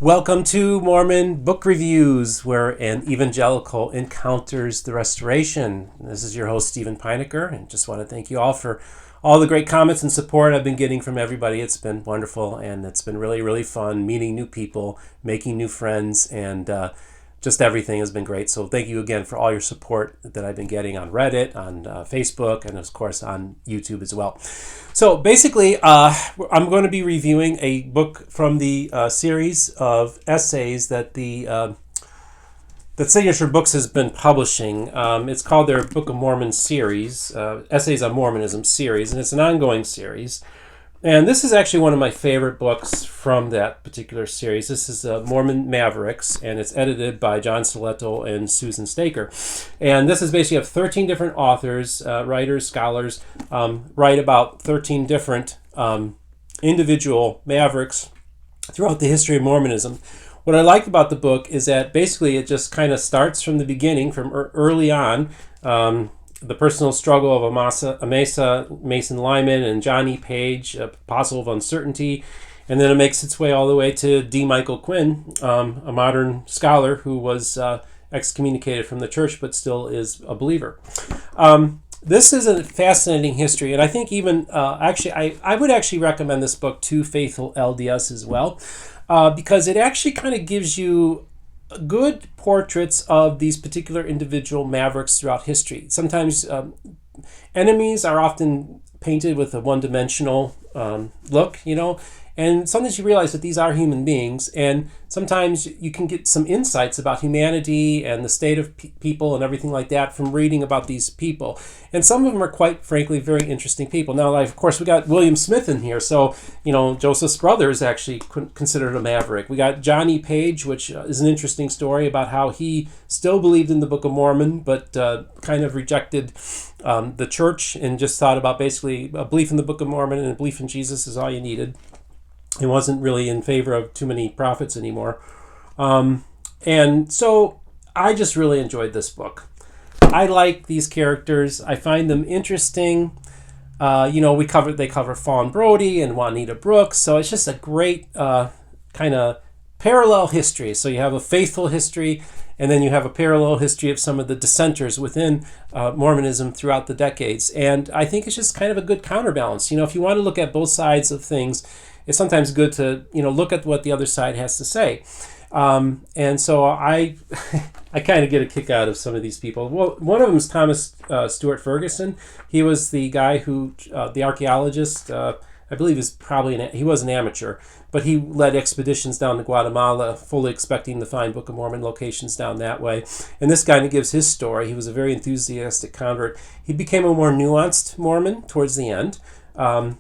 Welcome to Mormon Book Reviews, where an evangelical encounters the restoration. This is your host, Steven Pynakker, and just want to thank you all for all the great comments and support I've been getting from everybody. It's been wonderful, and it's been really, really fun meeting new people, making new friends, and just everything has been great. So thank you again for all your support that I've been getting on Reddit, on Facebook, and of course on YouTube as well. So basically, I'm going to be reviewing a book from the series of essays that that Signature Books has been publishing. It's called their Book of Mormon series, Essays on Mormonism series, and it's an ongoing series. And this is actually one of my favorite books from that particular series. This is Mormon Mavericks, and it's edited by John Stiletto and Susan Staker. And this is basically of 13 different authors, writers, scholars, write about 13 different individual mavericks throughout the history of Mormonism. What I like about the book is that basically it just kind of starts from the beginning, from early on, the personal struggle of Amasa Mason Lyman and John E. Page, Apostle of Uncertainty, and then it makes its way all the way to D. Michael Quinn, a modern scholar who was excommunicated from the church but still is a believer. This is a fascinating history, and I think even, I would actually recommend this book to faithful LDS as well, because it actually kind of gives you good portraits of these particular individual mavericks throughout history. Sometimes enemies are often painted with a one-dimensional look, and sometimes you realize that these are human beings, and sometimes you can get some insights about humanity and the state of people and everything like that from reading about these people. And some of them are quite frankly very interesting people. Now, of course, we got William Smith in here, so Joseph's brother is actually considered a maverick. We got John E. Page, which is an interesting story about how he still believed in the Book of Mormon, but kind of rejected the church and just thought about basically a belief in the Book of Mormon and a belief in Jesus is all you needed. He wasn't really in favor of too many prophets anymore. And so I just really enjoyed this book. I like these characters. I find them interesting. They cover Fawn Brody and Juanita Brooks. So it's just a great kind of parallel history. So you have a faithful history, and then you have a parallel history of some of the dissenters within Mormonism throughout the decades. And I think it's just kind of a good counterbalance. If you want to look at both sides of things, it's sometimes good to look at what the other side has to say. And so I kind of get a kick out of some of these people. Well, one of them is Thomas Stuart Ferguson. He was the guy who, the archaeologist, I believe he was an amateur, but he led expeditions down to Guatemala, fully expecting to find Book of Mormon locations down that way. And this guy gives his story. He was a very enthusiastic convert. He became a more nuanced Mormon towards the end.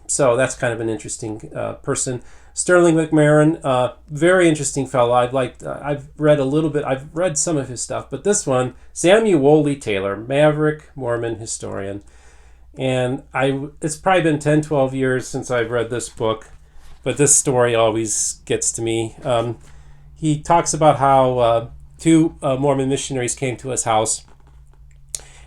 So that's kind of an interesting person. Sterling McMarron, very interesting fellow. I've read some of his stuff, but this one, Samuel Woley Taylor, Maverick Mormon historian. And it's probably been 10, 12 years since I've read this book, but this story always gets to me. He talks about how two Mormon missionaries came to his house,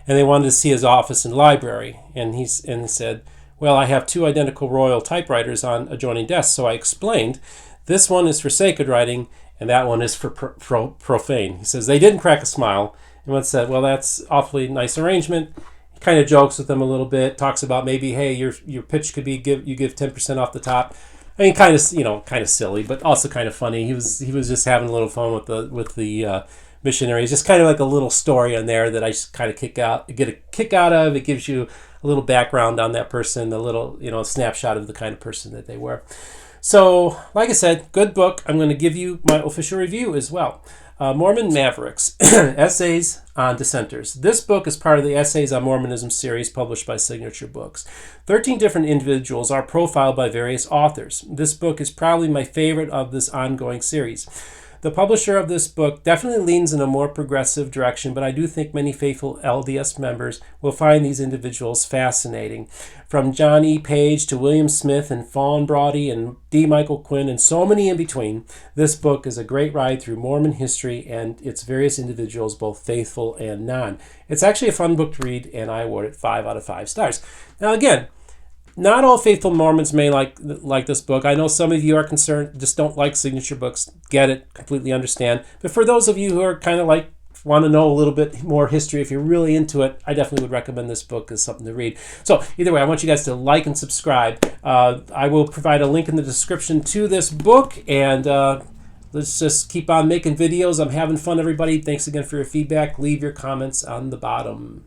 and they wanted to see his office and library. And he said, well, I have two identical Royal typewriters on adjoining desks, so I explained, this one is for sacred writing, and that one is for profane. He says, they didn't crack a smile, and one said, well, that's awfully nice arrangement. He kind of jokes with them a little bit, talks about maybe, hey, your pitch could be you give 10% off the top. I mean, kind of silly, but also kind of funny. He was just having a little fun with the missionaries. Just kind of like a little story on there that I just kind of get a kick out of. It gives you a little background on that person, a little snapshot of the kind of person that they were. So, like I said, good book. I'm going to give you my official review as well. Mormon Mavericks, Essays on Dissenters. This book is part of the Essays on Mormonism series published by Signature Books. 13 different individuals are profiled by various authors. This book is probably my favorite of this ongoing series. The publisher of this book definitely leans in a more progressive direction, but I do think many faithful LDS members will find these individuals fascinating. From John E. Page to William Smith and Fawn Brody and D. Michael Quinn and so many in between, this book is a great ride through Mormon history and its various individuals, both faithful and non. It's actually a fun book to read, and I award it 5 out of 5 stars. Now again, not all faithful Mormons may like this book. I know some of you are concerned, just don't like signature books. Get it, completely understand. But for those of you who are kind of like, want to know a little bit more history, if you're really into it, I definitely would recommend this book as something to read. So either way, I want you guys to like and subscribe. I will provide a link in the description to this book, and let's just keep on making videos. I'm having fun, everybody. Thanks again for your feedback. Leave your comments on the bottom.